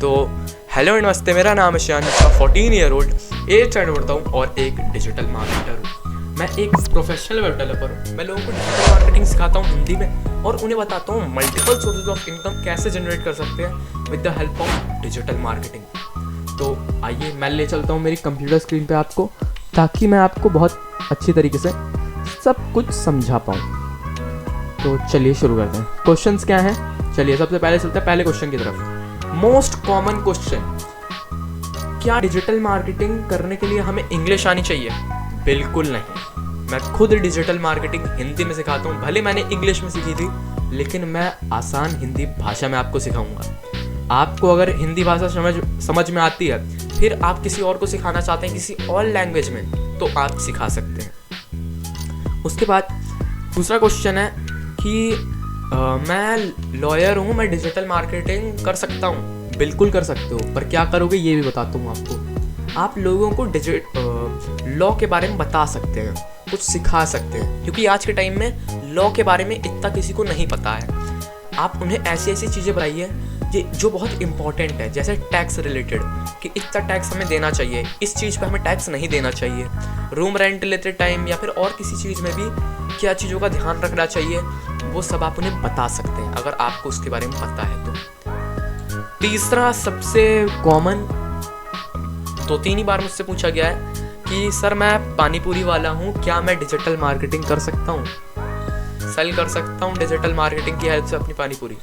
तो हेलो नमस्ते, मेरा नाम है शान, 14 ईयर ओल्ड, 8th स्टैंडर्ड पढ़ता हूँ और एक डिजिटल मार्केटर हूँ। मैं एक प्रोफेशनल वेब डेवलपर हूँ। मैं लोगों को डिजिटल मार्केटिंग सिखाता हूँ हिंदी में और उन्हें बताता हूँ मल्टीपल सोर्सेज ऑफ इनकम कैसे जनरेट कर सकते हैं with the help of digital marketing. तो आइए मैं ले चलता हूँ मेरी कंप्यूटर स्क्रीन पे आपको, ताकि मैं आपको बहुत अच्छी तरीके से सब कुछ समझा पाऊँ। तो चलिए शुरू करते हैं। क्वेश्चंस क्या हैं? चलिए सबसे पहले चलते हैं पहले क्वेश्चन की तरफ। मोस्ट कॉमन क्वेश्चन, क्या डिजिटल मार्केटिंग करने के लिए हमें इंग्लिश आनी चाहिए? बिल्कुल नहीं। मैं खुद डिजिटल मार्केटिंग हिंदी में सिखाता हूँ। भले मैंने इंग्लिश में सीखी थी, लेकिन मैं आसान हिंदी भाषा में आपको सिखाऊंगा। आपको अगर हिंदी भाषा समझ में आती है, फिर आप किसी और को सिखाना चाहते हैं किसी और लैंग्वेज में, तो आप सिखा सकते हैं। उसके बाद दूसरा क्वेश्चन है कि मैं लॉयर हूँ, मैं डिजिटल मार्केटिंग कर सकता हूँ? बिल्कुल कर सकते हो, पर क्या करोगे ये भी बताता हूँ आपको। आप लोगों को लॉ के बारे में बता सकते हैं, कुछ सिखा सकते हैं, क्योंकि आज के टाइम में लॉ के बारे में इतना किसी को नहीं पता है। आप उन्हें ऐसी ऐसी चीज़ें बताइए जो बहुत इंपॉर्टेंट है, जैसे टैक्स रिलेटेड, कि इतना टैक्स हमें देना चाहिए, इस चीज़ पे हमें टैक्स नहीं देना चाहिए, रूम रेंट लेते टाइम या फिर और किसी चीज़ में भी क्या चीज़ों का ध्यान रखना चाहिए, वो सब आप उन्हें बता सकते हैं अगर आपको उसके बारे में पता है तो। तीसरा सबसे कॉमन 2-3 ही बार मुझसे पूछा गया है कि सर मैं पानीपुरी वाला हूँ, क्या मैं डिजिटल मार्केटिंग कर सकता हूँ, सेल कर सकता हूँ डिजिटल मार्केटिंग की हेल्प से अपनी पानीपुरी?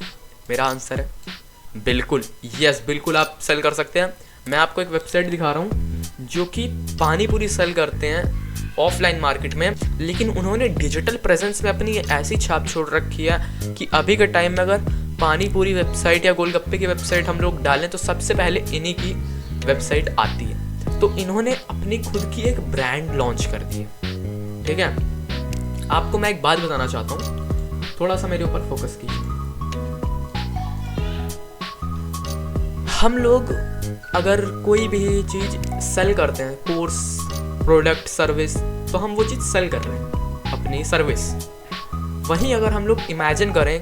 मेरा आंसर है बिल्कुल, यस, बिल्कुल आप सेल कर सकते हैं। मैं आपको एक वेबसाइट दिखा रहा हूँ जो कि पानीपुरी सेल करते हैं ऑफलाइन मार्केट में, लेकिन उन्होंने डिजिटल प्रेजेंस में अपनी ऐसी छाप छोड़ रखी है कि अभी के टाइम में अगर पानीपुरी वेबसाइट या गोलगप्पे की वेबसाइट हम लोग डालें तो सबसे पहले इन्हीं की वेबसाइट आती है। तो इन्होंने अपनी खुद की एक ब्रांड लॉन्च कर दी है। ठीक है, आपको मैं एक बात बताना चाहता हूँ, थोड़ा सा मेरे ऊपर फोकस कीजिए। हम लोग अगर कोई भी चीज़ सेल करते हैं, कोर्स, प्रोडक्ट, सर्विस, तो हम वो चीज़ सेल कर रहे हैं, अपनी सर्विस। वहीं अगर हम लोग इमेजिन करें,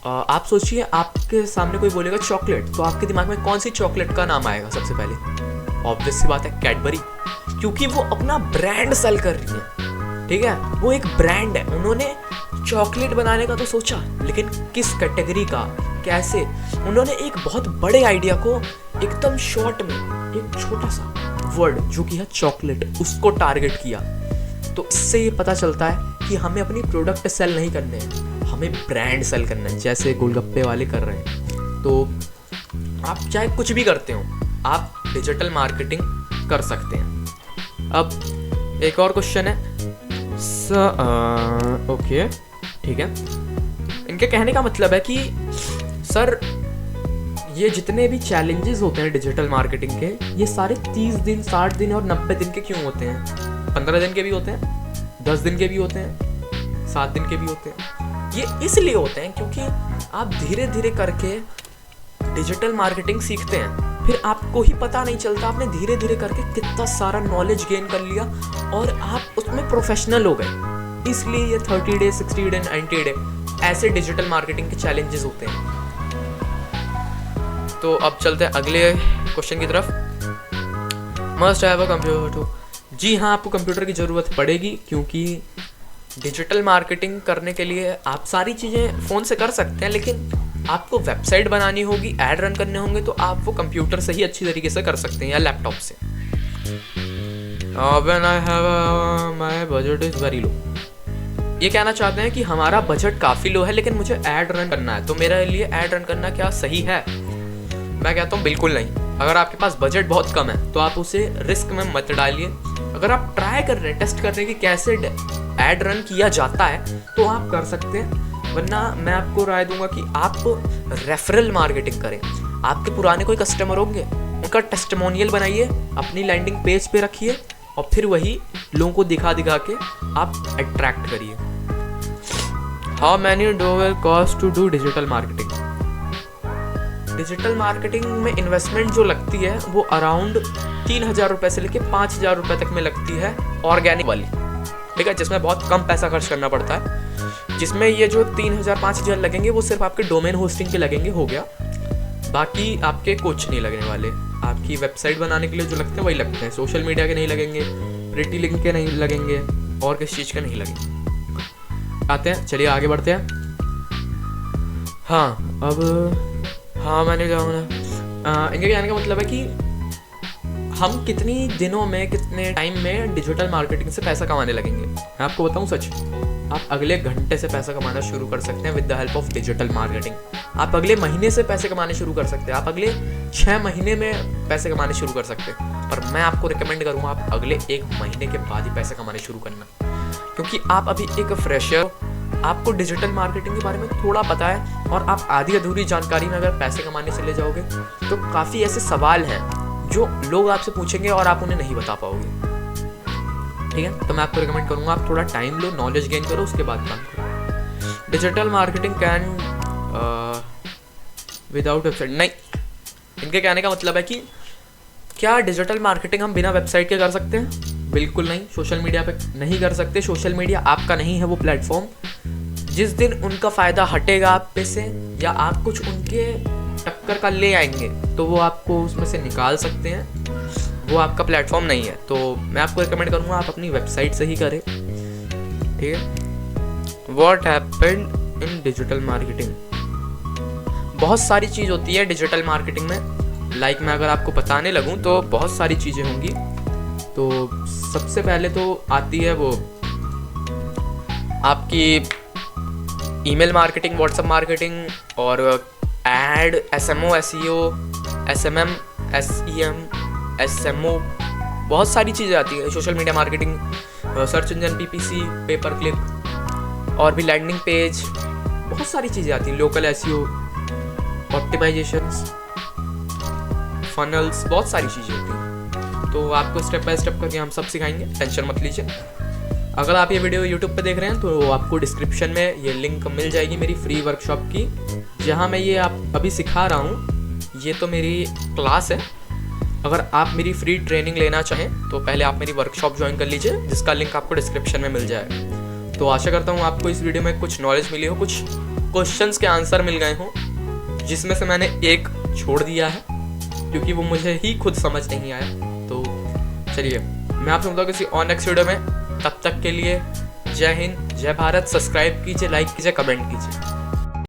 आप सोचिए आपके सामने कोई बोलेगा चॉकलेट, तो आपके दिमाग में कौन सी चॉकलेट का नाम आएगा सबसे पहले? ऑब्वियस सी बात है, कैडबरी, क्योंकि वो अपना ब्रांड सेल कर रही है। ठीक है, वो एक ब्रांड है। उन्होंने चॉकलेट बनाने का तो सोचा, लेकिन किस कैटेगरी का, कैसे? उन्होंने एक बहुत बड़े आइडिया को एकदम शॉर्ट में एक छोटा सा वर्ड जो कि है चॉकलेट, उसको टारगेट किया। तो इससे ये पता चलता है कि हमें अपनी प्रोडक्ट सेल नहीं करने हैं, हमें ब्रांड सेल करना है, जैसे गोलगप्पे वाले कर रहे हैं। तो आप चाहे कुछ भी करते हो, आप डिजिटल मार्केटिंग कर सकते हैं। अब एक और क्वेश्चन है, ओके ठीक है, इनके कहने का मतलब है कि सर ये जितने भी चैलेंजेस होते हैं डिजिटल मार्केटिंग के, ये सारे 30 दिन, 60 दिन और 90 दिन के क्यों होते हैं? 15 दिन के भी होते हैं, 10 दिन के भी होते हैं, 7 दिन के भी होते हैं। ये इसलिए होते हैं क्योंकि आप धीरे धीरे करके डिजिटल मार्केटिंग सीखते हैं, फिर आपको ही पता नहीं चलता आपने धीरे धीरे करके कितना सारा नॉलेज गेन कर लिया और आप उसमें प्रोफेशनल हो गए। इसलिए ये 30 डे, 60 डे, 90 डे ऐसे डिजिटल मार्केटिंग के चैलेंजेस होते हैं। तो अब चलते हैं अगले क्वेश्चन की तरफ। Must have a computer. जी हाँ, आपको कंप्यूटर की ज़रूरत पड़ेगी, क्योंकि डिजिटल मार्केटिंग करने के लिए आप सारी चीज़ें फ़ोन से कर सकते हैं, लेकिन आपको वेबसाइट बनानी होगी, ऐड रन करने होंगे, तो आप वो कंप्यूटर से ही अच्छी तरीके से कर सकते हैं या लैपटॉप से। When I have my budget is very low. ये कहना चाहते हैं कि हमारा बजट काफ़ी लो है, लेकिन मुझे ऐड रन करना है, तो मेरे लिए ऐड रन करना क्या सही है? मैं कहता हूँ बिल्कुल नहीं। अगर आपके पास बजट बहुत कम है तो आप उसे रिस्क में मत डालिए। अगर आप ट्राई कर रहे हैं, टेस्ट कर रहे हैं कि कैसे ऐड रन किया जाता है, तो आप कर सकते हैं। वरना मैं आपको राय दूंगा कि आप रेफरल मार्केटिंग करें। आपके पुराने कोई कस्टमर होंगे, उनका टेस्टिमोनियल बनाइए, अपनी लैंडिंग पेज पे रखिए और फिर वही लोगों को दिखा दिखा के आप अट्रैक्ट करिए। How many dollar cost to do digital marketing? Digital marketing में इन्वेस्टमेंट जो लगती है वो अराउंड 3,000 रुपये से लेकर 5,000 रुपये तक में लगती है, ऑर्गेनिक वाली। ठीक है, जिसमें बहुत कम पैसा खर्च करना पड़ता है, जिसमें ये जो 3,000 5,000 लगेंगे वो सिर्फ आपके डोमेन होस्टिंग के लगेंगे, हो गया। बाकी आपके कुछ नहीं लगने वाले। आपकी वेबसाइट बनाने के लिए जो लगते हैं वही लगते हैं, सोशल मीडिया के नहीं लगेंगे, प्रिटी लिंक के नहीं लगेंगे, और किस चीज़ के नहीं लगेंगे। आते हैं, चलिए आगे बढ़ते हैं। हाँ मैंने कहा ना, इनके कहने का मतलब है कि हम कितनी दिनों में, कितने टाइम में डिजिटल मार्केटिंग से पैसा कमाने लगेंगे। मैं आपको बताऊं सच, आप अगले घंटे से पैसा कमाना शुरू कर सकते हैं with the help of digital marketing. आप अगले महीने से पैसे कमाने शुरू कर सकते हैं, आप अगले 6 महीने में पैसे कमाने शुरू कर सकते हैं। पर मैं आपको रिकमेंड करूँगा आप अगले 1 महीने के बाद ही पैसे कमाने शुरू करना, क्योंकि आप अभी एक फ्रेशर, आपको डिजिटल मार्केटिंग के बारे में थोड़ा पता है, और आप आधी अधूरी जानकारी में अगर पैसे कमाने चले जाओगे तो काफ़ी ऐसे सवाल हैं जो लोग आपसे पूछेंगे और आप उन्हें नहीं बता पाओगे। ठीक है, तो मैं आपको रिकमेंड करूँगा आप थोड़ा टाइम लो, नॉलेज गेन करो, उसके बाद काम करो। Digital marketing can without website नहीं। इनके कहने का मतलब है कि क्या डिजिटल मार्केटिंग हम बिना वेबसाइट के कर सकते हैं? बिल्कुल नहीं। सोशल मीडिया पे नहीं कर सकते। सोशल मीडिया आपका नहीं है वो प्लेटफॉर्म। जिस दिन उनका फ़ायदा हटेगा आप पे से, या आप कुछ उनके टक्कर का ले आएंगे, तो वो आपको उसमें से निकाल सकते हैं, वो आपका प्लेटफॉर्म नहीं है। तो मैं आपको रिकमेंड करूँगा आप अपनी वेबसाइट से ही करें। ठीक है। What happened in digital marketing? बहुत सारी चीज़ होती है डिजिटल मार्केटिंग में। लाइक मैं अगर आपको बताने लगूँ तो बहुत सारी चीज़ें होंगी। तो सबसे पहले तो आती है वो आपकी ईमेल मार्केटिंग, व्हाट्सएप मार्केटिंग, और ad, SMO, SEO, SMM, SEM, SMO, बहुत सारी चीज़ें आती है। Social media marketing, search engine, PPC, pay per click, और भी लैंडिंग पेज, बहुत सारी चीज़ें आती हैं। लोकल एसईओ, ऑप्टिमाइजेशंस, फनल्स, बहुत सारी चीज़ें होती हैं। तो आपको स्टेप बाय स्टेप करके हम सब सिखाएंगे, टेंशन मत लीजिए। अगर आप ये वीडियो यूट्यूब पे देख रहे हैं तो आपको डिस्क्रिप्शन में ये लिंक मिल जाएगी मेरी फ्री वर्कशॉप की, जहाँ मैं ये आप अभी सिखा रहा हूँ। ये तो मेरी क्लास है। अगर आप मेरी फ्री ट्रेनिंग लेना चाहें तो पहले आप मेरी वर्कशॉप ज्वाइन कर लीजिए, जिसका लिंक आपको डिस्क्रिप्शन में मिल जाएगा। तो आशा करता हूँ आपको इस वीडियो में कुछ नॉलेज मिली हो, कुछ क्वेश्चंस के आंसर मिल गए हों, जिसमें से मैंने एक छोड़ दिया है क्योंकि वो मुझे ही खुद समझ नहीं आया। तो चलिए मैं आपसे मिलता हूँ किसी और नेक्स्ट वीडियो में। तब तक के लिए जय हिंद, जय भारत। सब्सक्राइब कीजिए, लाइक कीजिए, कमेंट कीजिए।